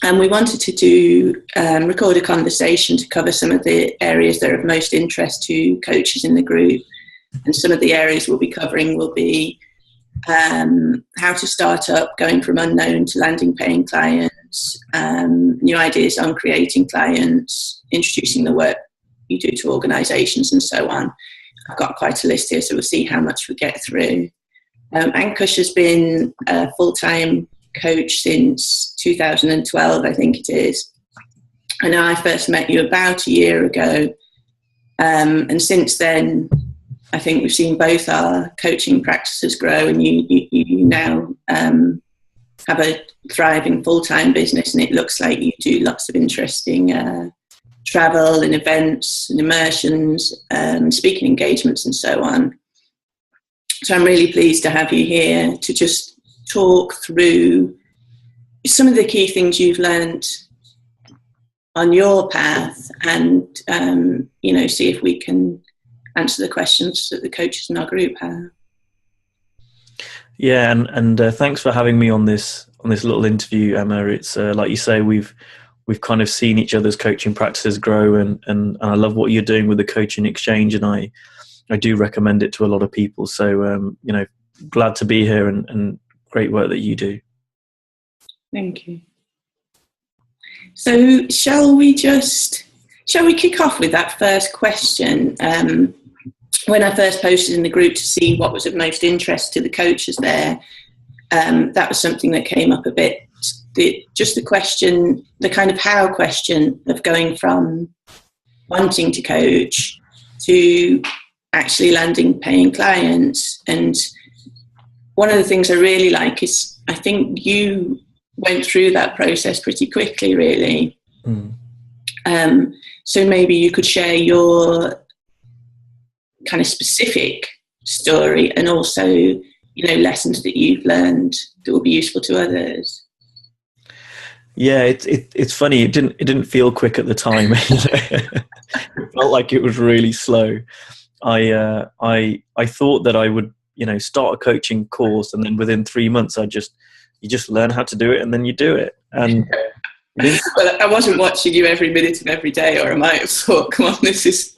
And we wanted to do record a conversation to cover some of the areas that are of most interest to coaches in the group. And some of the areas we'll be covering will be how to start up, going from unknown to landing paying clients, new ideas on creating clients, introducing the work you do to organisations and so on. I've got quite a list here, so we'll see how much we get through. Ankush has been a full-time coach since 2012, I think it is. I know I first met you about a year ago, and since then I think we've seen both our coaching practices grow, and you now have a thriving full-time business, and it looks like you do lots of interesting travel and events and immersions, speaking engagements and so on. So I'm really pleased to have you here to just talk through some of the key things you've learned on your path, and see if we can answer the questions that the coaches in our group have. Yeah, and thanks for having me on this little interview, Emma. It's like you say, we've kind of seen each other's coaching practices grow, and I love what you're doing with the coaching exchange, and I do recommend it to a lot of people. So glad to be here, and great work that you do. Thank you. So shall we kick off with that first question? When I first posted in the group to see what was of most interest to the coaches there, that was something that came up a bit. The question, the kind of how question of going from wanting to coach to actually landing paying clients. And one of the things I really like is I think you went through that process pretty quickly, really. So maybe you could share your kind of specific story, and also lessons that you've learned that will be useful to others. Yeah, it's funny. It didn't feel quick at the time. It felt like it was really slow. I thought that I would start a coaching course, and then within 3 months you just learn how to do it, and then you do it. And well, I wasn't watching you every minute of every day, or I might have thought, come on, this is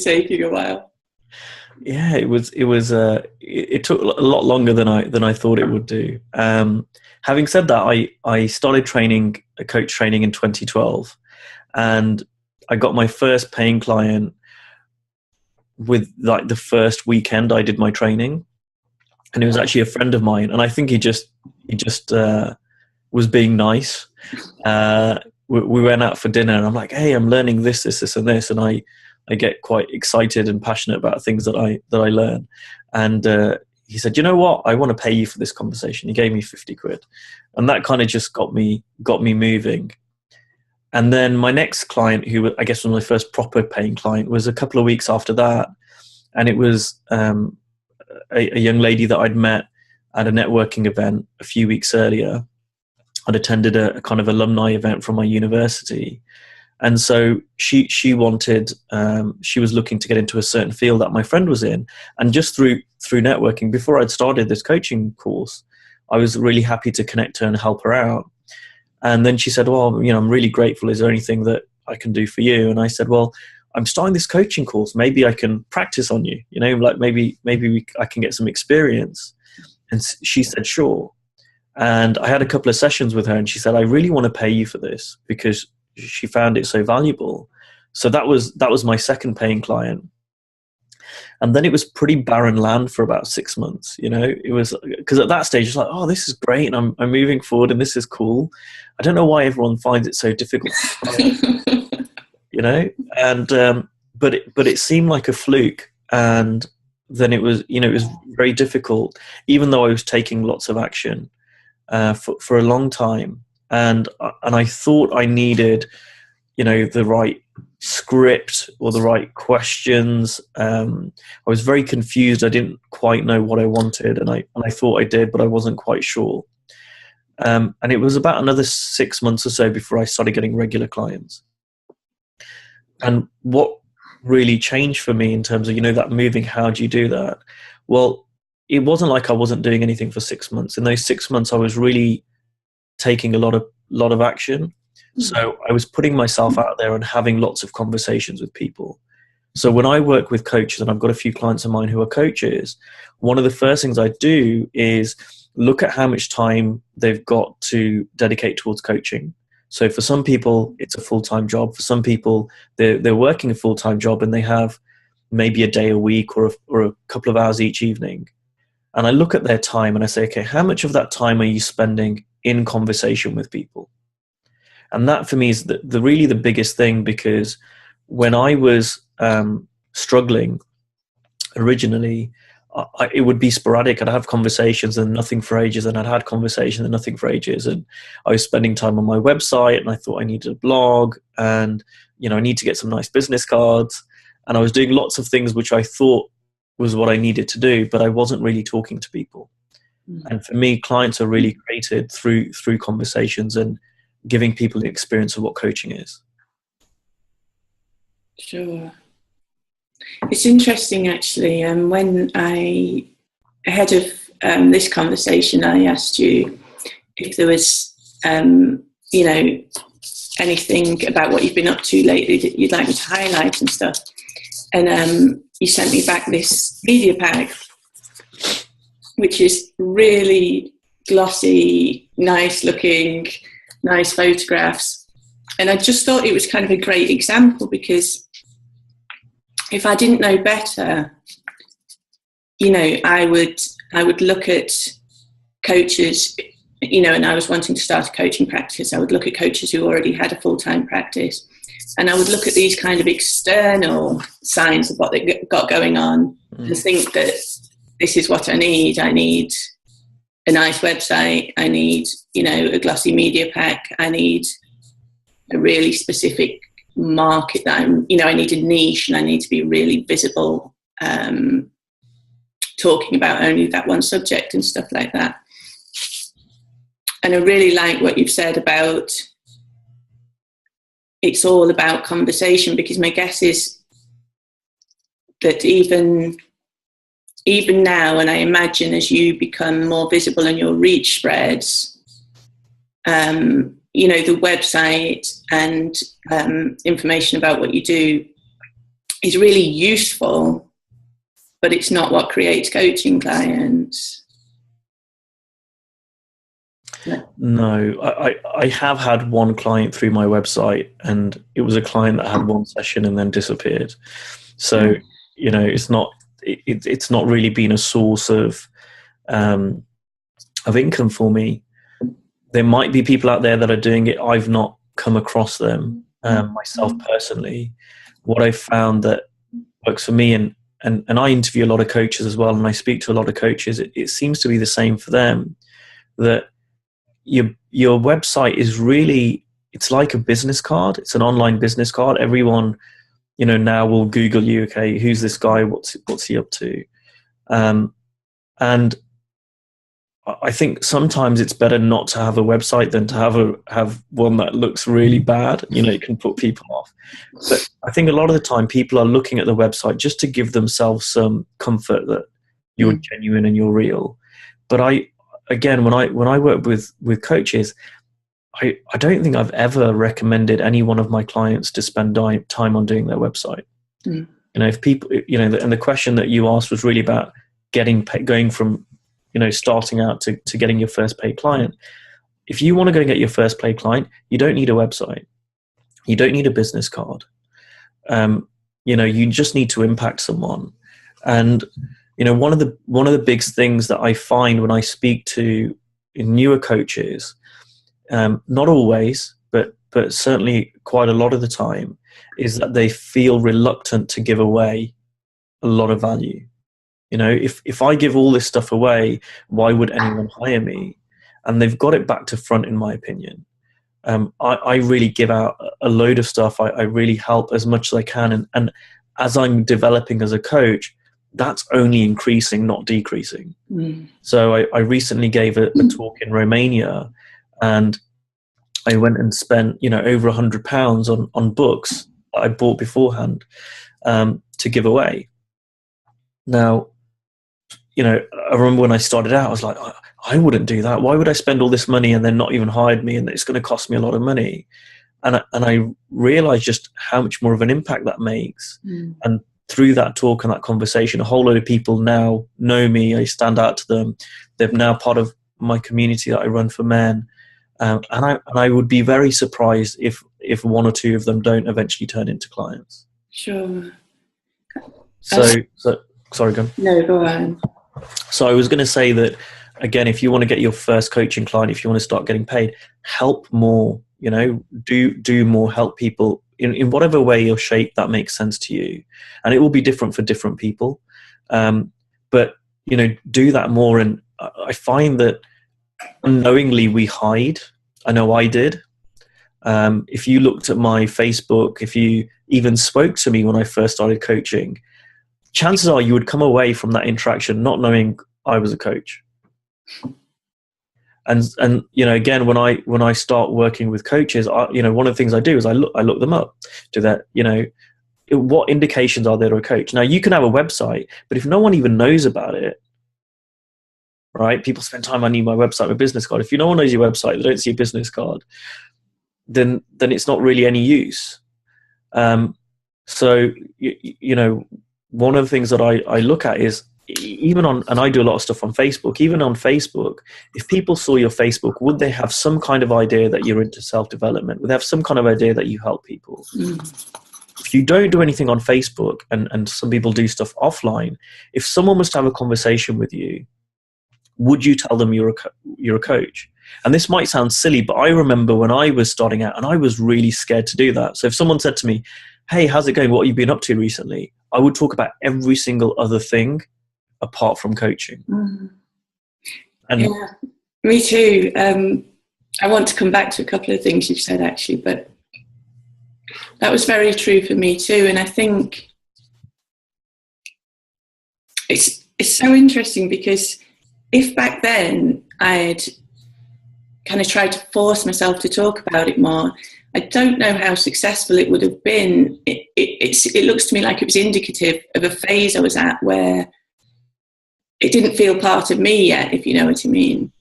taking a while. Yeah, it took a lot longer than I thought it would do. Having said that, I started coach training in 2012, and I got my first paying client with like the first weekend I did my training, and it was actually a friend of mine, and I think he just was being nice. We went out for dinner, and I'm like, hey, I'm learning this, and this, and I get quite excited and passionate about things that I learn. And he said, you know what, I want to pay you for this conversation. He gave me 50 quid. And that kind of just got me moving. And then my next client, who I guess was my first proper paying client, was a couple of weeks after that. And it was a young lady that I'd met at a networking event a few weeks earlier. I'd attended a kind of alumni event from my university. And so she wanted, she was looking to get into a certain field that my friend was in. And just through networking, before I'd started this coaching course, I was really happy to connect her and help her out. And then she said, well, I'm really grateful. Is there anything that I can do for you? And I said, well, I'm starting this coaching course. Maybe I can practice on you, like maybe I can get some experience. And she said, sure. And I had a couple of sessions with her, and she said, I really want to pay you for this, because she found it so valuable. So that was my second paying client. And then it was pretty barren land for about 6 months. It was because at that stage it's like, oh, this is great, and I'm moving forward, and this is cool. I don't know why everyone finds it so difficult. And but it seemed like a fluke. And then it was it was very difficult, even though I was taking lots of action for a long time. And I thought I needed, the right script or the right questions. I was very confused. I didn't quite know what I wanted, and I thought I did, but I wasn't quite sure. And it was about another 6 months or so before I started getting regular clients. And what really changed for me in terms of, that moving, how do you do that? Well, it wasn't like I wasn't doing anything for 6 months. In those 6 months, I was really taking a lot lot of action. So I was putting myself out there and having lots of conversations with people. So when I work with coaches, and I've got a few clients of mine who are coaches, one of the first things I do is look at how much time they've got to dedicate towards coaching. So for some people, it's a full-time job. For some people, they're working a full-time job and they have maybe a day a week or a couple of hours each evening. And I look at their time and I say, okay, how much of that time are you spending in conversation with people? And that for me is really the biggest thing, because when I was struggling originally, it would be sporadic. I'd have conversations and nothing for ages, and I'd had conversations and nothing for ages. And I was spending time on my website, and I thought I needed a blog, and I need to get some nice business cards. And I was doing lots of things which I thought was what I needed to do, but I wasn't really talking to people. And for me, clients are really created through conversations and giving people the experience of what coaching is. Sure. It's interesting, actually. When ahead of this conversation, I asked you if there was, anything about what you've been up to lately that you'd like me to highlight and stuff. And you sent me back this media pack, which is really glossy, nice looking, nice photographs. And I just thought it was kind of a great example, because if I didn't know better, I would look at coaches, and I was wanting to start a coaching practice. I would look at coaches who already had a full-time practice, and I would look at these kind of external signs of what they got going on and think that this is what I need. I need a nice website. I need, a glossy media pack. I need a really specific market that I need a niche, and I need to be really visible, talking about only that one subject and stuff like that. And I really like what you've said about it's all about conversation, because my guess is that even now, and I imagine as you become more visible and your reach spreads, the website and information about what you do is really useful, but it's not what creates coaching clients. No, I have had one client through my website, and it was a client that had one session and then disappeared. So, it's not really been a source of income for me. There might be people out there that are doing it. I've not come across them myself personally. What I found that works for me, and I interview a lot of coaches as well, and I speak to a lot of coaches, it seems to be the same for them, that your website is really, it's like a business card. It's an online business card. Everyone, now will Google you. Okay, who's this guy? What's he up to? And I think sometimes it's better not to have a website than to have one that looks really bad. It can put people off. But I think a lot of the time people are looking at the website just to give themselves some comfort that you're genuine and you're real. But when I work with coaches, I don't think I've ever recommended any one of my clients to spend time on doing their website. If people, and the question that you asked was really about going from, starting out to getting your first paid client. If you want to go and get your first paid client, you don't need a website. You don't need a business card. You just need to impact someone. And, one of the big things that I find when I speak to newer coaches, not always, but certainly quite a lot of the time, is that they feel reluctant to give away a lot of value. If I give all this stuff away, why would anyone hire me? And they've got it back to front, in my opinion. I really give out a load of stuff. I really help as much as I can. And as I'm developing as a coach, that's only increasing, not decreasing. So I recently gave a talk in Romania, and I went and spent, over £100 on books that I bought beforehand to give away. Now, I remember when I started out, I was like, I wouldn't do that. Why would I spend all this money and then not even hired me, and it's going to cost me a lot of money? And I realized just how much more of an impact that makes. And through that talk and that conversation, a whole load of people now know me. I stand out to them. They're now part of my community that I run for men. And I would be very surprised if one or two of them don't eventually turn into clients. Sure. So sorry, go on. No, go on. So I was going to say that, again, if you want to get your first coaching client, if you want to start getting paid, help more. Do more, help people in whatever way or shape that makes sense to you. And it will be different for different people. But, do that more. And I find that unknowingly we hide. I know I did. If you looked at my Facebook, if you even spoke to me when I first started coaching, chances are you would come away from that interaction not knowing I was a coach. And again, when I start working with coaches, one of the things I do is I look them up. Do that, what indications are there to a coach? Now, you can have a website, but if no one even knows about it, right? People spend time, I need my website, my business card. If no one knows your website, they don't see a business card, then it's not really any use. So one of the things that I look at is, even on, and I do a lot of stuff on Facebook, even on Facebook, if people saw your Facebook, would they have some kind of idea that you're into self-development? Would they have some kind of idea that you help people? If you don't do anything on Facebook, and some people do stuff offline, if someone was to have a conversation with you, would you tell them you're a coach? And this might sound silly, but I remember when I was starting out, and I was really scared to do that. So if someone said to me, hey, how's it going? What have you been up to recently? I would talk about every single other thing apart from coaching. And yeah, me too. I want to come back to a couple of things you've said, actually, but that was very true for me too. And I think it's so interesting, because if back then I'd kind of tried to force myself to talk about it more, I don't know how successful it would have been. It looks to me like it was indicative of a phase I was at where it didn't feel part of me yet, if you know what I mean.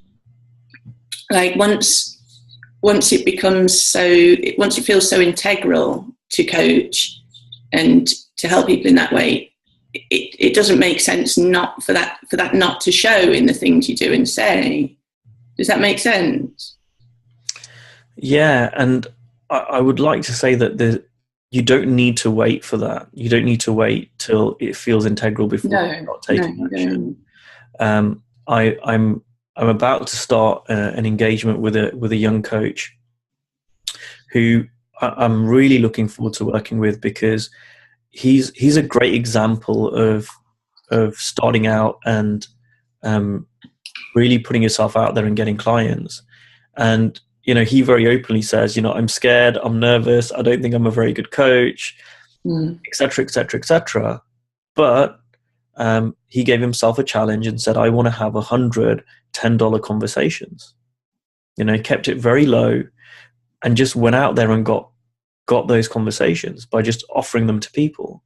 Like once it feels so integral to coach and to help people in that way, it doesn't make sense not for that not to show in the things you do and say. Does that make sense? Yeah, and I would like to say that you don't need to wait for that. You don't need to wait till it feels integral before you start taking action. I'm about to start an engagement with a young coach who I'm really looking forward to working with, because he's a great example of starting out and really putting yourself out there and getting clients. And he very openly says, I'm scared, I'm nervous, I don't think I'm a very good coach, etc., etc., etc. But he gave himself a challenge and said, I want to have 100 $10 conversations. Kept it very low and just went out there and got those conversations by just offering them to people.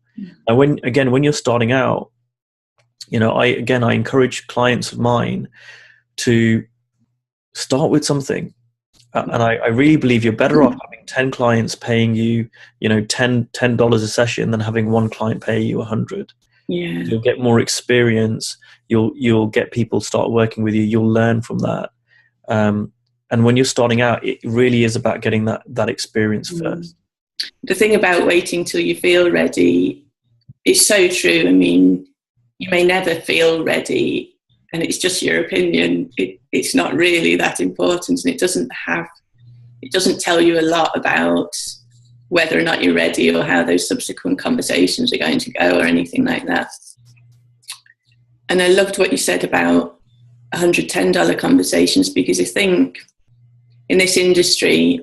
And when you're starting out, I encourage clients of mine to start with something. And I really believe you're better off having 10 clients paying you, $10 a session than having one client pay you 100. Yeah. You'll get more experience. You'll get people start working with you. You'll learn from that. And when you're starting out, it really is about getting that experience first. The thing about waiting till you feel ready is so true. I mean, you may never feel ready, and it's just your opinion. It's not really that important, and it doesn't tell you a lot about whether or not you're ready or how those subsequent conversations are going to go or anything like that. And I loved what you said about $110 conversations, because I think in this industry,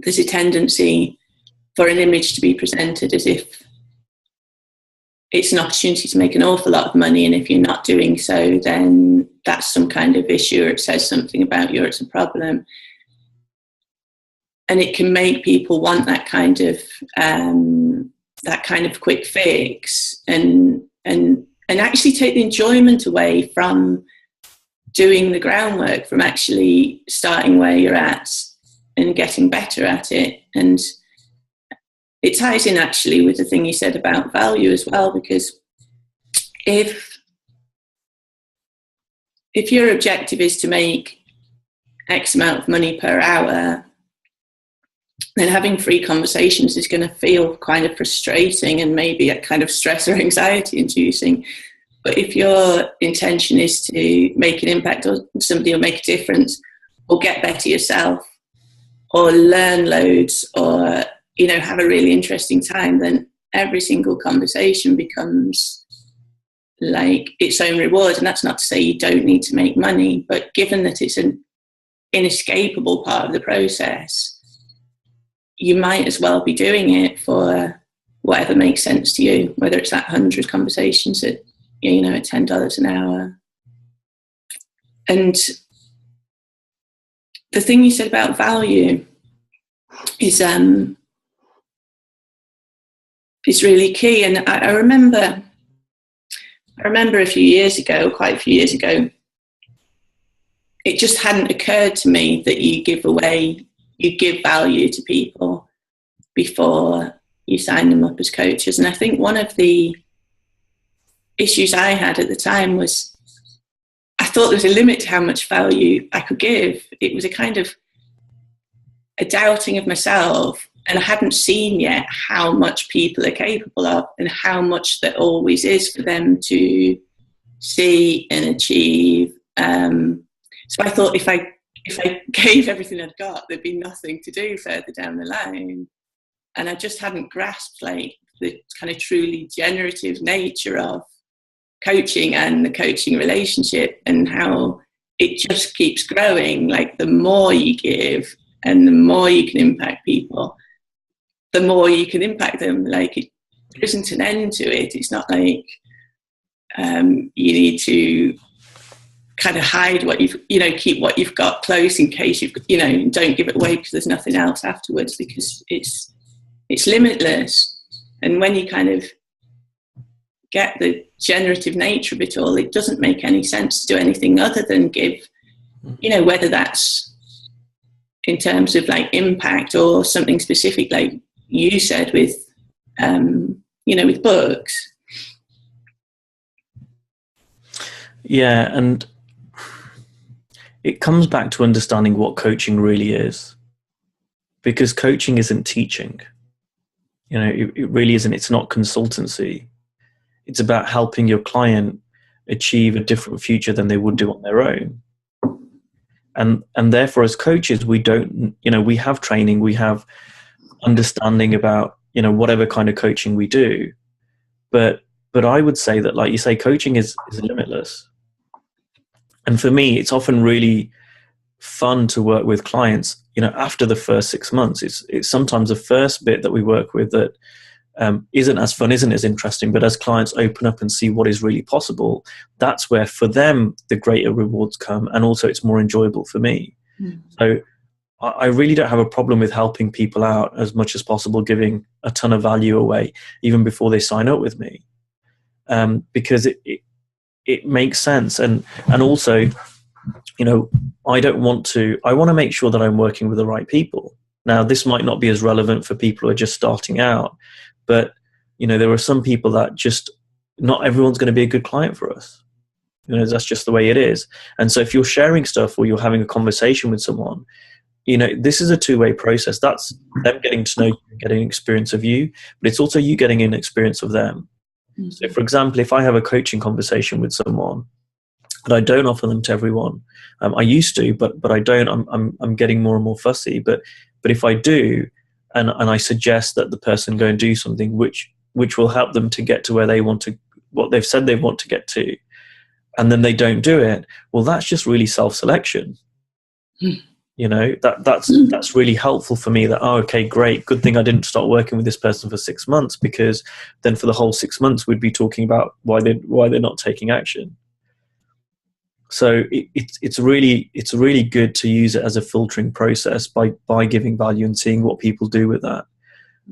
there's a tendency for an image to be presented as if it's an opportunity to make an awful lot of money, and if you're not doing so, then that's some kind of issue, or it says something about you, or it's a problem. And it can make people want that kind of quick fix, and and actually take the enjoyment away from doing the groundwork, from actually starting where you're at and getting better at it. And it ties in actually with the thing you said about value as well, because if your objective is to make X amount of money per hour, then having free conversations is going to feel kind of frustrating and maybe a kind of stress or anxiety inducing. But if your intention is to make an impact on somebody or make a difference or get better yourself or learn loads or, you know, have a really interesting time, then every single conversation becomes like its own reward. And that's not to say you don't need to make money, but given that it's an inescapable part of the process, you might as well be doing it for whatever makes sense to you, whether it's that 100 conversations at, you know, at $10 an hour. And the thing you said about value is really key. And I remember a few years ago, quite a few years ago, it just hadn't occurred to me that you give value to people before you sign them up as coaches. And I think one of the issues I had at the time was I thought there was a limit to how much value I could give. It was a kind of a doubting of myself, and I hadn't seen yet how much people are capable of and how much there always is for them to see and achieve. So I thought if I gave everything I'd got, there'd be nothing to do further down the line. And I just hadn't grasped like the kind of truly generative nature of coaching and the coaching relationship, and how it just keeps growing. Like the more you give and the more you can impact people, the more you can impact them. Like there isn't an end to it. It's not like you need to kind of hide what keep what you've got close in case don't give it away because there's nothing else afterwards, because it's limitless. And when you kind of get the generative nature of it all, it doesn't make any sense to do anything other than give, whether that's in terms of like impact or something specific, like you said with, with books. Yeah. And it comes back to understanding what coaching really is, because coaching isn't teaching. It really isn't. It's not consultancy. It's about helping your client achieve a different future than they would do on their own. And therefore, as coaches, we don't, we have training, we have understanding about, whatever kind of coaching we do. But I would say that, like you say, coaching is limitless. And for me, it's often really fun to work with clients, after the first 6 months. It's sometimes the first bit that we work with that isn't as fun, isn't as interesting, but as clients open up and see what is really possible, that's where for them the greater rewards come, and also it's more enjoyable for me. So I really don't have a problem with helping people out as much as possible, giving a ton of value away even before they sign up with me, because it makes sense. And also, I want to make sure that I'm working with the right people. Now, this might not be as relevant for people who are just starting out, but, there are some people that just, not everyone's going to be a good client for us. That's just the way it is. And so if you're sharing stuff or you're having a conversation with someone, this is a two-way process. That's them getting to know you, getting experience of you, but it's also you getting an experience of them. Mm-hmm. So, for example, if I have a coaching conversation with someone, but I don't offer them to everyone. I used to, but I don't. I'm getting more and more fussy. But if I do, and I suggest that the person go and do something which will help them to get to where they want to, what they've said they want to get to, and then they don't do it, well, that's just really self-selection. That's really helpful for me. That, oh, okay, great, good thing I didn't start working with this person for 6 months, because then for the whole 6 months we'd be talking about why they're not taking action. So it's really good to use it as a filtering process by giving value and seeing what people do with that.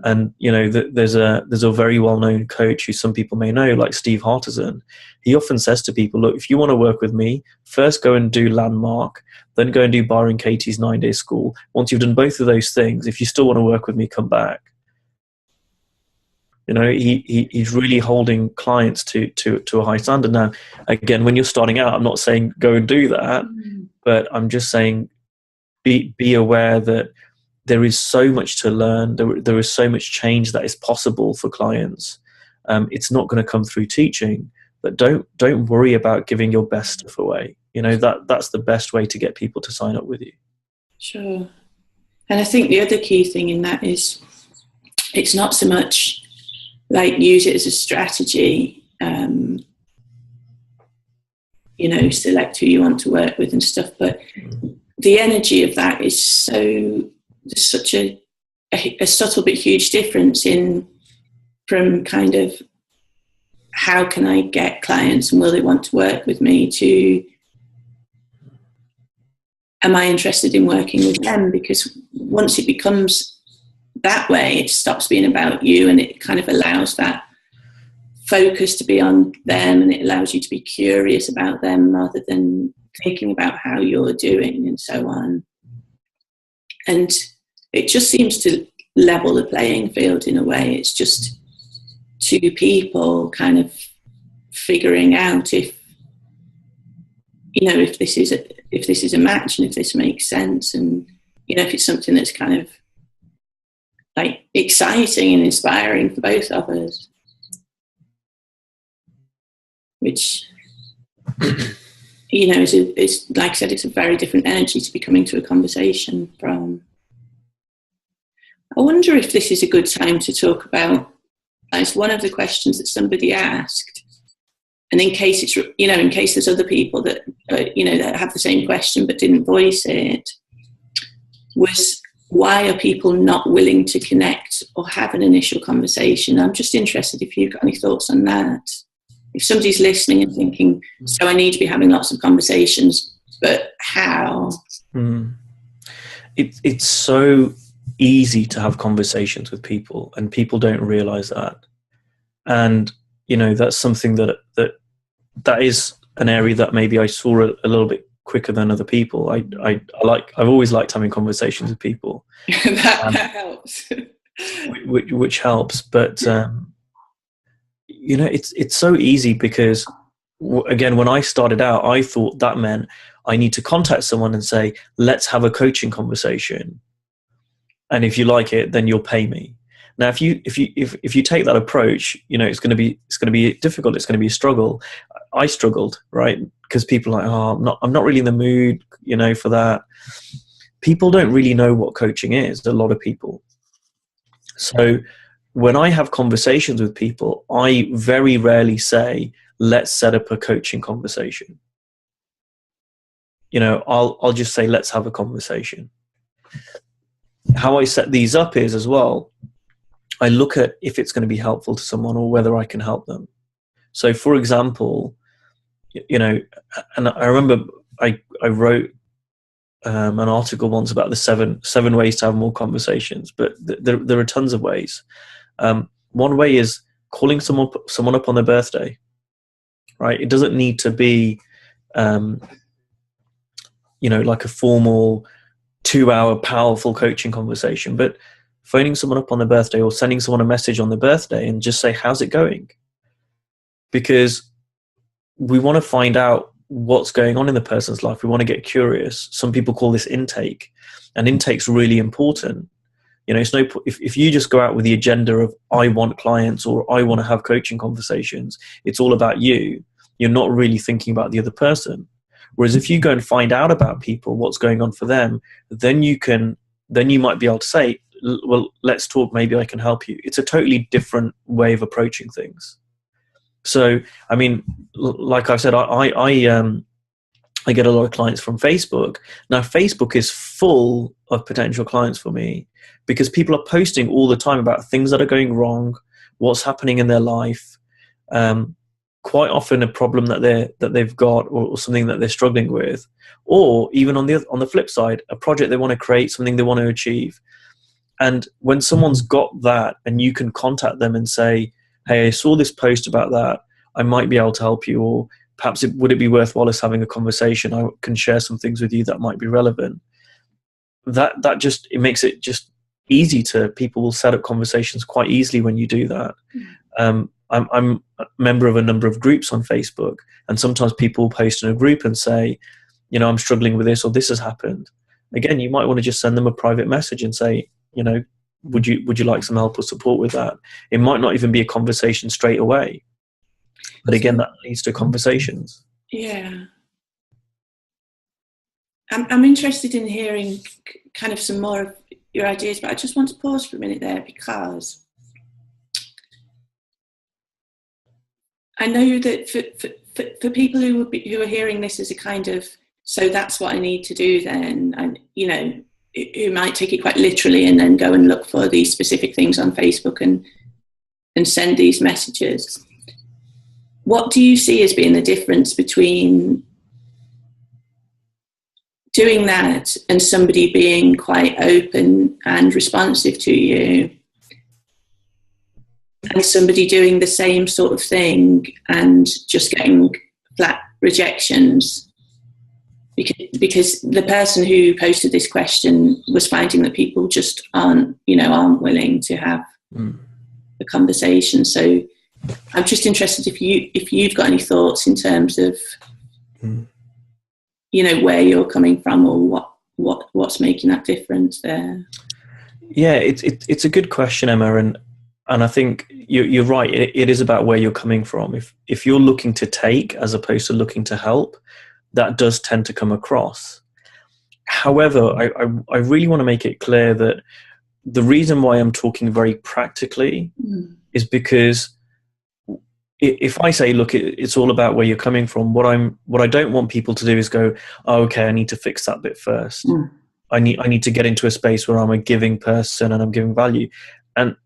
And there's a very well-known coach who some people may know, like Steve Hartison. He often says to people, look, if you want to work with me, first go and do Landmark, then go and do Byron Katie's 9-day school. Once you've done both of those things, if you still want to work with me, come back. He's really holding clients to a high standard. Now, again, when you're starting out, I'm not saying go and do that, but I'm just saying be aware that there is so much to learn. There is so much change that is possible for clients. It's not going to come through teaching, but don't worry about giving your best stuff away. That's the best way to get people to sign up with you. Sure. And I think the other key thing in that is it's not so much like use it as a strategy, select who you want to work with and stuff, but the energy of that is such a subtle but huge difference from kind of how can I get clients and will they want to work with me, to am I interested in working with them? Because once it becomes that way, it stops being about you, and it kind of allows that focus to be on them, and it allows you to be curious about them rather than thinking about how you're doing and so on. And it just seems to level the playing field in a way. It's just two people kind of figuring out if this is a match, and if this makes sense, and if it's something that's kind of like exciting and inspiring for both of us, which is like I said, it's a very different energy to be coming to a conversation from. I wonder if this is a good time to talk about, as one of the questions that somebody asked, and in case it's in case there's other people that that have the same question but didn't voice it, was why are people not willing to connect or have an initial conversation? I'm just interested if you've got any thoughts on that. If somebody's listening and thinking, so I need to be having lots of conversations, but how? It's so easy to have conversations with people, and people don't realize that. And that's something that is an area that maybe I saw a little bit quicker than other people. I've always liked having conversations with people. that helps. which helps, but it's so easy because again, when I started out, I thought that meant I need to contact someone and say, let's have a coaching conversation, and if you like it, then you'll pay me. Now, if you take that approach, it's going to be difficult. It's going to be a struggle. I struggled, right? Because people are like, oh, I'm not really in the mood, for that. People don't really know what coaching is. A lot of people. So when I have conversations with people, I very rarely say, let's set up a coaching conversation. I'll just say, let's have a conversation. How I set these up is as well, I look at if it's going to be helpful to someone or whether I can help them. So for example, and I remember I wrote an article once about the seven ways to have more conversations, but there are tons of ways. One way is calling someone up on their birthday, right? It doesn't need to be, like a formal 2-hour powerful coaching conversation, but phoning someone up on their birthday or sending someone a message on their birthday and just say, how's it going? Because we want to find out what's going on in the person's life. We want to get curious. Some people call this intake, and intake's really important. It's if you just go out with the agenda of I want clients or I want to have coaching conversations, it's all about you. You're not really thinking about the other person. Whereas if you go and find out about people, what's going on for them, then you might be able to say, well, let's talk. Maybe I can help you. It's a totally different way of approaching things. So, I mean, like I've said, I get a lot of clients from Facebook. Now, Facebook is full of potential clients for me because people are posting all the time about things that are going wrong, what's happening in their life, quite often a problem that they've got or something that they're struggling with, or even on the flip side, a project they want to create, something they want to achieve. And when someone's got that, and you can contact them and say, hey, I saw this post about that, I might be able to help you, or perhaps would it be worthwhile us having a conversation? I can share some things with you that might be relevant. That just, it makes it just easy to, people will set up conversations quite easily when you do that. I'm a member of a number of groups on Facebook, and sometimes people post in a group and say, you know, I'm struggling with this, or this has happened. Again, you might want to just send them a private message and say, you know, would you like some help or support with that? It might not even be a conversation straight away, but again, that leads to conversations. Yeah. I'm interested in hearing kind of some more of your ideas, but I just want to pause for a minute there, because I know that for people who are hearing this as a kind of, so that's what I need to do then, and, you know, who might take it quite literally and then go and look for these specific things on Facebook and send these messages. What do you see as being the difference between doing that and somebody being quite open and responsive to you, and somebody doing the same sort of thing and just getting flat rejections? Because the person who posted this question was finding that people just aren't willing to have the conversation. So I'm just interested if you've got any thoughts in terms of you know, where you're coming from, or what's making that difference there. Yeah, it's a good question, Emma, and I think you're right. It is about where you're coming from. If you're looking to take as opposed to looking to help, that does tend to come across. However, I really want to make it clear that the reason why I'm talking very practically is because if I say, look, it's all about where you're coming from, what I don't want people to do is go, oh, okay, I need to fix that bit first. I need to get into a space where I'm a giving person and I'm giving value. And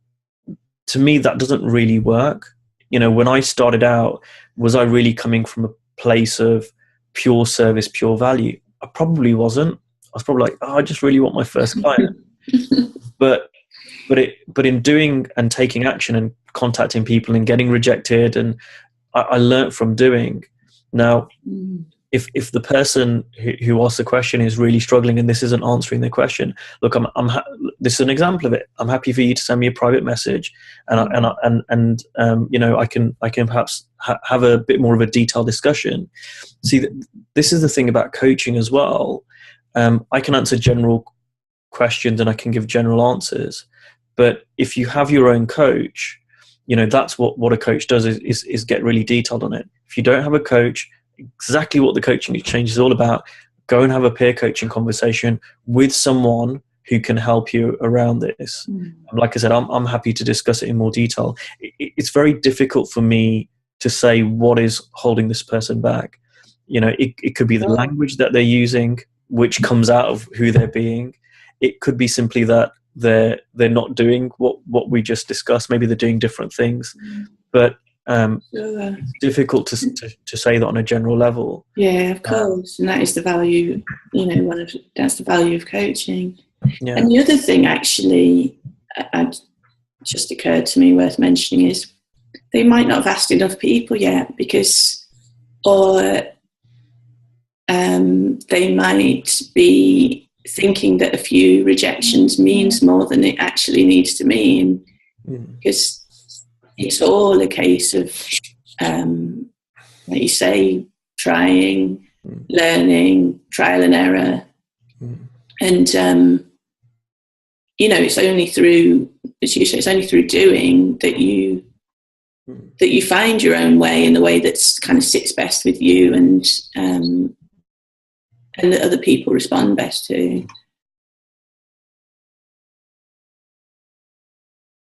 to me, that doesn't really work. You know, when I started out, was I really coming from a place of pure service, pure value? I probably wasn't. I was probably like, oh, I just really want my first client. but in doing and taking action and contacting people and getting rejected, and I learned from doing. Now, if the person who asked the question is really struggling and this isn't answering their question, look, this is an example of it. I'm happy for you to send me a private message, and you know, I can perhaps have a bit more of a detailed discussion. See, this is the thing about coaching as well. I can answer general questions and I can give general answers, but if you have your own coach, you know, that's what a coach does is get really detailed on it. If you don't have a coach, exactly what the coaching exchange is all about, go and have a peer coaching conversation with someone who can help you around this. Like I said, I'm happy to discuss it in more detail. It's very difficult for me to say what is holding this person back. You know, it could be the language that they're using, which comes out of who they're being. It could be simply that they're not doing what we just discussed. Maybe they're doing different things, but it's difficult to say that on a general level. Yeah, of course, and that is the value. You know, that's the value of coaching. Yeah. And the other thing, actually, just occurred to me worth mentioning is they might not have asked enough people yet, or they might be thinking that a few rejections means more than it actually needs to mean, because it's all a case of, like you say, trying, learning, trial and error, and you know, it's only through, as you say, it's only through doing that you find your own way, in the way that's kind of sits best with you, and that other people respond best to.